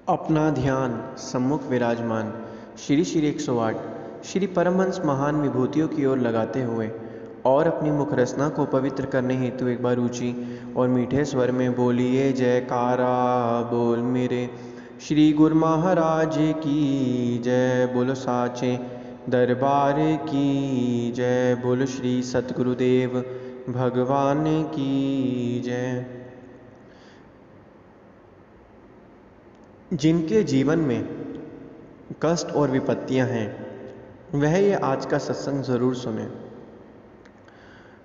अपना ध्यान सम्मुख विराजमान श्री श्री 108 श्री परमहंस महान विभूतियों की ओर लगाते हुए और अपनी मुख रचना को पवित्र करने हेतु एक बार ऊंची और मीठे स्वर में बोलिए जयकारा बोल मेरे श्री गुरु महाराज की जय। बोलो साचे दरबार की जय। बोलो श्री सतगुरुदेव भगवान की जय। जिनके जीवन में कष्ट और विपत्तियां हैं वह ये आज का सत्संग जरूर सुने।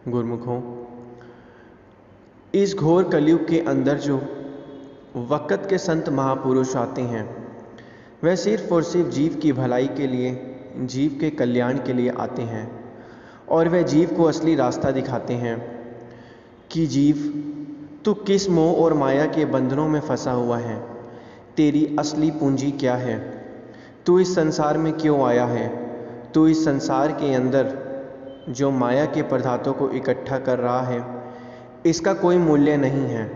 गुरुमुखों, इस घोर कलयुग के अंदर जो वक़्त के संत महापुरुष आते हैं वह सिर्फ और सिर्फ जीव की भलाई के लिए, जीव के कल्याण के लिए आते हैं और वह जीव को असली रास्ता दिखाते हैं कि जीव तू किस मोह और माया के बंधनों में फंसा हुआ है, तेरी असली पूंजी क्या है, तू इस संसार में क्यों आया है। तू इस संसार के अंदर जो माया के पदार्थों को इकट्ठा कर रहा है इसका कोई मूल्य नहीं है,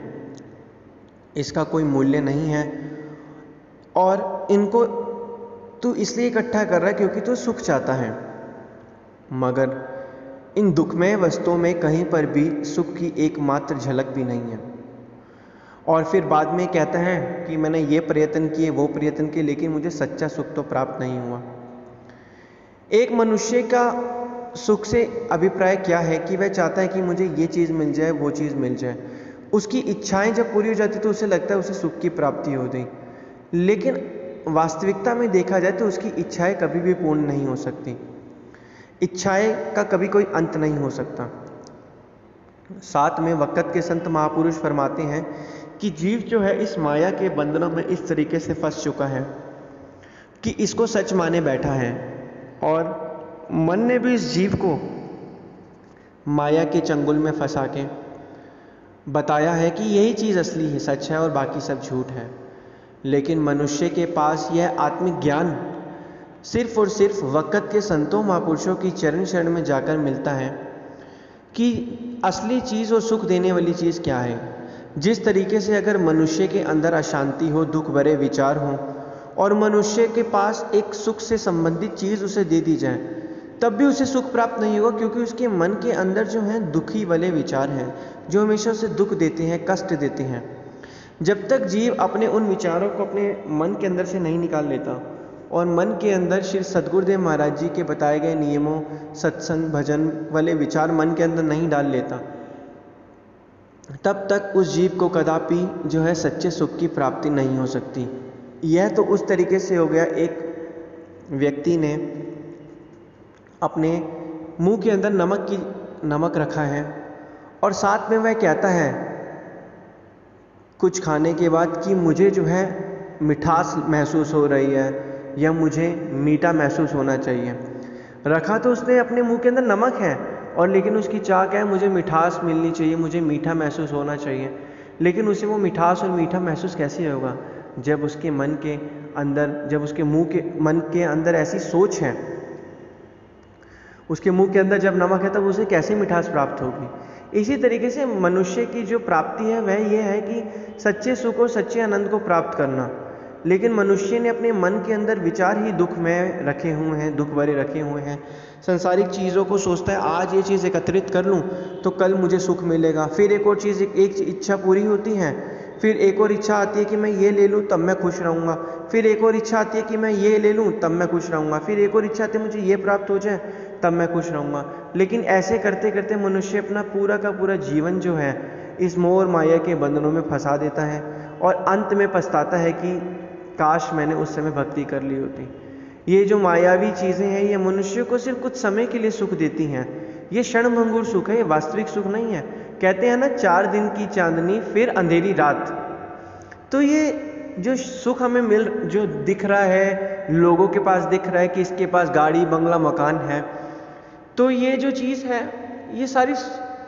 इसका कोई मूल्य नहीं है और इनको तू इसलिए इकट्ठा कर रहा है क्योंकि तू सुख चाहता है, मगर इन दुखमय वस्तुओं में कहीं पर भी सुख की एकमात्र झलक भी नहीं है। और फिर बाद में कहता है कि मैंने ये प्रयत्न किए, वो प्रयत्न किए, लेकिन मुझे सच्चा सुख तो प्राप्त नहीं हुआ। एक मनुष्य का सुख से अभिप्राय क्या है कि वह चाहता है कि मुझे ये चीज़ मिल जाए, वो चीज़ मिल जाए। उसकी इच्छाएं जब पूरी हो जाती तो उसे लगता है उसे सुख की प्राप्ति हो गई, लेकिन वास्तविकता में देखा जाए तो उसकी इच्छाएं कभी भी पूर्ण नहीं हो सकती। इच्छाएं का कभी कोई अंत नहीं हो सकता। साथ में वक़्त के संत महापुरुष फरमाते हैं कि जीव जो है इस माया के बंधनों में इस तरीके से फंस चुका है कि इसको सच माने बैठा है और मन ने भी इस जीव को माया के चंगुल में फंसा के बताया है कि यही चीज़ असली है, सच है और बाकी सब झूठ है। लेकिन मनुष्य के पास यह आत्मिक ज्ञान सिर्फ और सिर्फ वक़्त के संतों महापुरुषों की चरण शरण में जाकर मिलता है कि असली चीज़ और सुख देने वाली चीज़ क्या है। जिस तरीके से अगर मनुष्य के अंदर अशांति हो, दुख भरे विचार हो और मनुष्य के पास एक सुख से संबंधित चीज़ उसे दे दी जाए तब भी उसे सुख प्राप्त नहीं होगा, क्योंकि उसके मन के अंदर जो है दुखी वाले विचार हैं जो हमेशा उसे दुख देते हैं, कष्ट देते हैं। जब तक जीव अपने उन विचारों को अपने मन के अंदर से नहीं निकाल लेता और मन के अंदर श्री सतगुरुदेव महाराज जी के बताए गए नियमों, सत्संग, भजन वाले विचार मन के अंदर नहीं डाल लेता, तब तक उस जीव को कदापि जो है सच्चे सुख की प्राप्ति नहीं हो सकती। यह तो उस तरीके से हो गया, एक व्यक्ति ने अपने मुंह के अंदर नमक रखा है और साथ में वह कहता है कुछ खाने के बाद कि मुझे जो है मिठास महसूस हो रही है या मुझे मीठा महसूस होना चाहिए। रखा तो उसने अपने मुंह के अंदर नमक है और लेकिन उसकी चाह क्या है, मुझे मिठास मिलनी चाहिए, मुझे मीठा महसूस होना चाहिए। लेकिन उसे वो मिठास और मीठा महसूस कैसे होगा जब उसके मन के अंदर, जब उसके मन के अंदर ऐसी सोच है, उसके मुंह के अंदर जब नमक है तब उसे कैसे मिठास प्राप्त होगी। इसी तरीके से मनुष्य की जो प्राप्ति है वह यह है कि सच्चे सुख और सच्चे आनंद को प्राप्त करना। लेकिन मनुष्य ने अपने मन के अंदर विचार ही दुख में रखे हुए हैं, दुख भरे रखे हुए हैं। सांसारिक चीज़ों को सोचता है आज ये चीज़ एकत्रित कर लूँ तो कल मुझे सुख मिलेगा, फिर एक और चीज़, एक इच्छा पूरी होती है, फिर एक और इच्छा आती है कि मैं ये ले लूँ तब मैं खुश रहूँगा, फिर एक और इच्छा आती है कि मैं ये ले लूँ तब मैं खुश रहूँगा, फिर एक और इच्छा आती है मुझे ये प्राप्त हो जाए तब मैं खुश रहूँगा। लेकिन ऐसे करते करते मनुष्य अपना पूरा का पूरा जीवन जो है इस मोह और माया के बंधनों में फंसा देता है और अंत में पछताता है कि काश मैंने उस समय भक्ति कर ली होती। ये जो मायावी चीज़ें हैं ये मनुष्य को सिर्फ कुछ समय के लिए सुख देती हैं। ये क्षणभंगुर सुख है, ये वास्तविक सुख नहीं है। कहते हैं ना 4 दिन की चांदनी फिर अंधेरी रात। तो ये जो सुख हमें जो दिख रहा है, लोगों के पास दिख रहा है कि इसके पास गाड़ी, बंगला, मकान है, तो ये जो चीज़ है ये सारी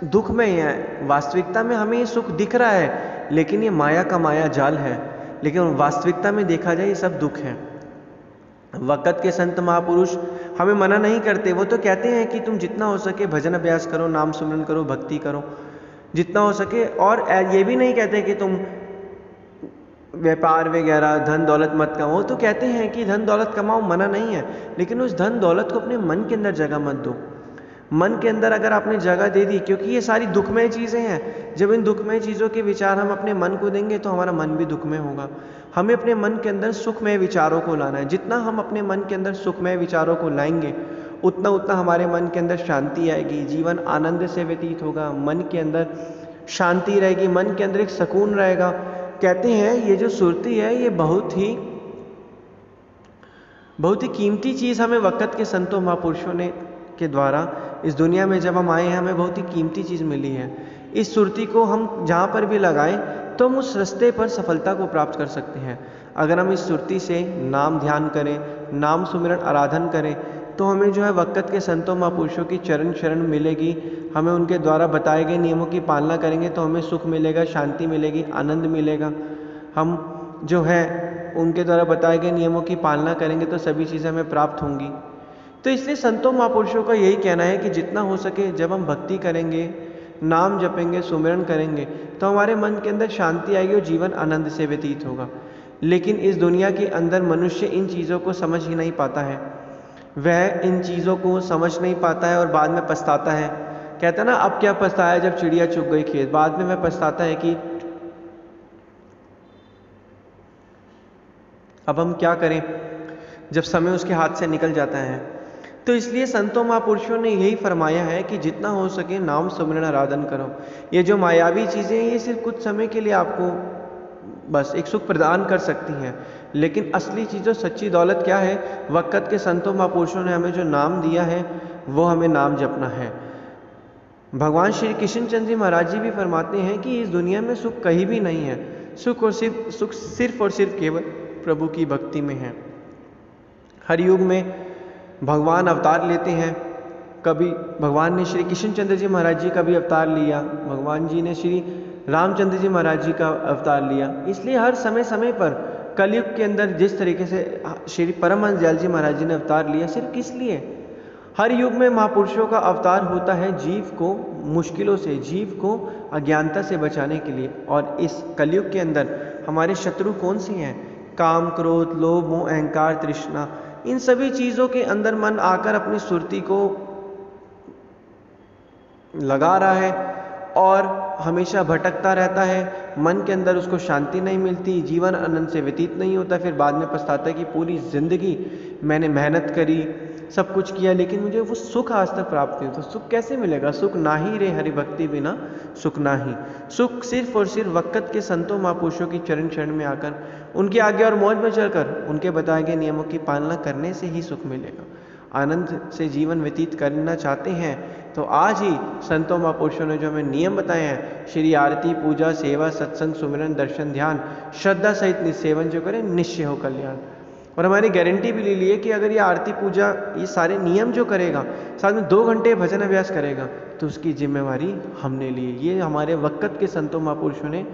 दुख में है। वास्तविकता में हमें ये सुख दिख रहा है लेकिन ये माया का माया जाल है, लेकिन वास्तविकता में देखा जाए ये सब दुख है। वक़्त के संत महापुरुष हमें मना नहीं करते, वो तो कहते हैं कि तुम जितना हो सके भजन अभ्यास करो, नाम सुमरन करो, भक्ति करो जितना हो सके, और ये भी नहीं कहते कि तुम व्यापार वगैरह, धन दौलत मत कमाओ। तो कहते हैं कि धन दौलत कमाओ, मना नहीं है, लेकिन उस धन दौलत को अपने मन के अंदर जगह मत दो। मन के अंदर अगर आपने जगह दे दी, क्योंकि ये सारी दुखमय चीज़ें हैं, जब इन दुखमय चीज़ों के विचार हम अपने मन को देंगे तो हमारा मन भी दुखमय होगा। हमें अपने मन के अंदर सुखमय विचारों को लाना है। जितना हम अपने मन के अंदर सुखमय विचारों को लाएंगे, उतना उतना हमारे मन के अंदर शांति आएगी, जीवन आनंद से व्यतीत होगा, मन के अंदर शांति रहेगी, मन के अंदर एक सुकून रहेगा। कहते हैं ये जो सुरती है, ये बहुत ही कीमती चीज़ हमें वक़्त के संतों महापुरुषों ने के द्वारा इस दुनिया में जब हम आए हैं, हमें बहुत ही कीमती चीज़ मिली है। इस सुरती को हम जहाँ पर भी लगाएं तो हम उस रास्ते पर सफलता को प्राप्त कर सकते हैं। अगर हम इस सुरती से नाम ध्यान करें, नाम सुमिरन आराधन करें, तो हमें जो है वक़्त के संतों महापुरुषों की चरण शरण मिलेगी। हमें उनके द्वारा बताए गए नियमों की पालना करेंगे तो हमें सुख मिलेगा, शांति मिलेगी, आनंद मिलेगा। हम जो है उनके द्वारा बताए गए नियमों की पालना करेंगे तो सभी चीज़ें हमें प्राप्त होंगी। तो इसलिए संतों महापुरुषों का यही कहना है कि जितना हो सके जब हम भक्ति करेंगे, नाम जपेंगे, सुमिरन करेंगे, तो हमारे मन के अंदर शांति आएगी और जीवन आनंद से व्यतीत होगा। लेकिन इस दुनिया के अंदर मनुष्य इन चीज़ों को समझ ही नहीं पाता है। वह इन चीज़ों को समझ नहीं पाता है और बाद में पछताता है। कहता है ना, अब क्या पछताया जब चिड़िया चुग गई खेत। बाद में वह पछताता है कि अब हम क्या करें, जब समय उसके हाथ से निकल जाता है। तो इसलिए संतों महापुरुषों ने यही फरमाया है कि जितना हो सके नाम सुमिरन आराधन करो। ये जो मायावी चीज़ें हैं, ये सिर्फ कुछ समय के लिए आपको बस एक सुख प्रदान कर सकती हैं, लेकिन असली चीज़ों सच्ची दौलत क्या है? वक़्त के संतों महापुरुषों ने हमें जो नाम दिया है, वो हमें नाम जपना है। भगवान श्री कृष्ण चंद्र जी महाराज जी भी फरमाते हैं कि इस दुनिया में सुख कहीं भी नहीं है, सुख सिर्फ और सिर्फ केवल प्रभु की भक्ति में है। हर युग में भगवान अवतार लेते हैं। कभी भगवान ने श्री कृष्ण चंद्र जी महाराज जी का भी अवतार लिया, भगवान जी ने श्री रामचंद्र जी महाराज जी का अवतार लिया। इसलिए हर समय समय पर कलयुग के अंदर जिस तरीके से श्री परमहंस दयाल जी महाराज जी ने अवतार लिया, सिर्फ किस लिए? हर युग में महापुरुषों का अवतार होता है जीव को मुश्किलों से, जीव को अज्ञानता से बचाने के लिए। और इस कलयुग के अंदर हमारे शत्रु कौन से हैं? काम, क्रोध, लोभ, मोह, अहंकार, तृष्णा। इन सभी चीज़ों के अंदर मन आकर अपनी सुरती को लगा रहा है और हमेशा भटकता रहता है। मन के अंदर उसको शांति नहीं मिलती, जीवन आनंद से व्यतीत नहीं होता। फिर बाद में पछताता है कि पूरी ज़िंदगी मैंने मेहनत करी, सब कुछ किया, लेकिन मुझे वो सुख आज तक प्राप्त नहीं। तो सुख कैसे मिलेगा? सुख ना ही रे हरि भक्ति बिना सुख ना ही। सुख सिर्फ और सिर्फ वक़्त के संतों महापुरुषों की चरण शरण में आकर, उनके आगे और मौज में चलकर, उनके बताए गए नियमों की पालना करने से ही सुख मिलेगा। आनंद से जीवन व्यतीत करना चाहते हैं तो आज ही संतों महापुरुषों ने जो हमें नियम बताए हैं, श्री आरती, पूजा, सेवा, सत्संग, सुमिरन, दर्शन, ध्यान, श्रद्धा सहित निसेवन जो करें, निश्चय हो कल्याण। और हमारी गारंटी भी ले ली है कि अगर ये आरती, पूजा, ये सारे नियम जो करेगा, साथ में 2 घंटे भजन अभ्यास करेगा, तो उसकी जिम्मेवारी हमने ली है। ये हमारे वक़्त के संतों महापुरुषों ने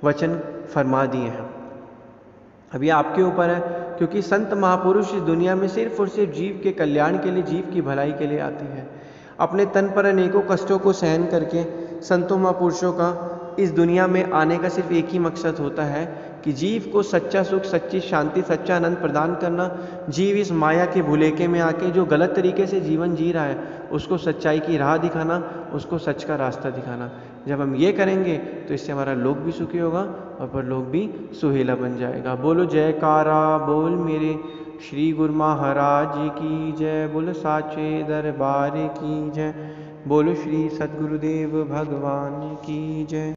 वचन फरमा दिए हैं। अब ये आपके ऊपर है, क्योंकि संत महापुरुष इस दुनिया में सिर्फ और सिर्फ जीव के कल्याण के लिए, जीव की भलाई के लिए आते हैं। अपने तन पर अनेकों कष्टों को सहन करके संतों महापुरुषों का इस दुनिया में आने का सिर्फ एक ही मकसद होता है कि जीव को सच्चा सुख, सच्ची शांति, सच्चा आनंद प्रदान करना। जीव इस माया के भुलेखे में आके जो गलत तरीके से जीवन जी रहा है, उसको सच्चाई की राह दिखाना, उसको सच का रास्ता दिखाना। जब हम ये करेंगे तो इससे हमारा लोक भी सुखी होगा और परलोक भी सुहेला बन जाएगा। बोलो जयकारा बोल मेरे श्री गुरु महाराज की जय। बोलो साचे दरबार की जय। बोलो श्री सद्गुरुदेव भगवान की जय।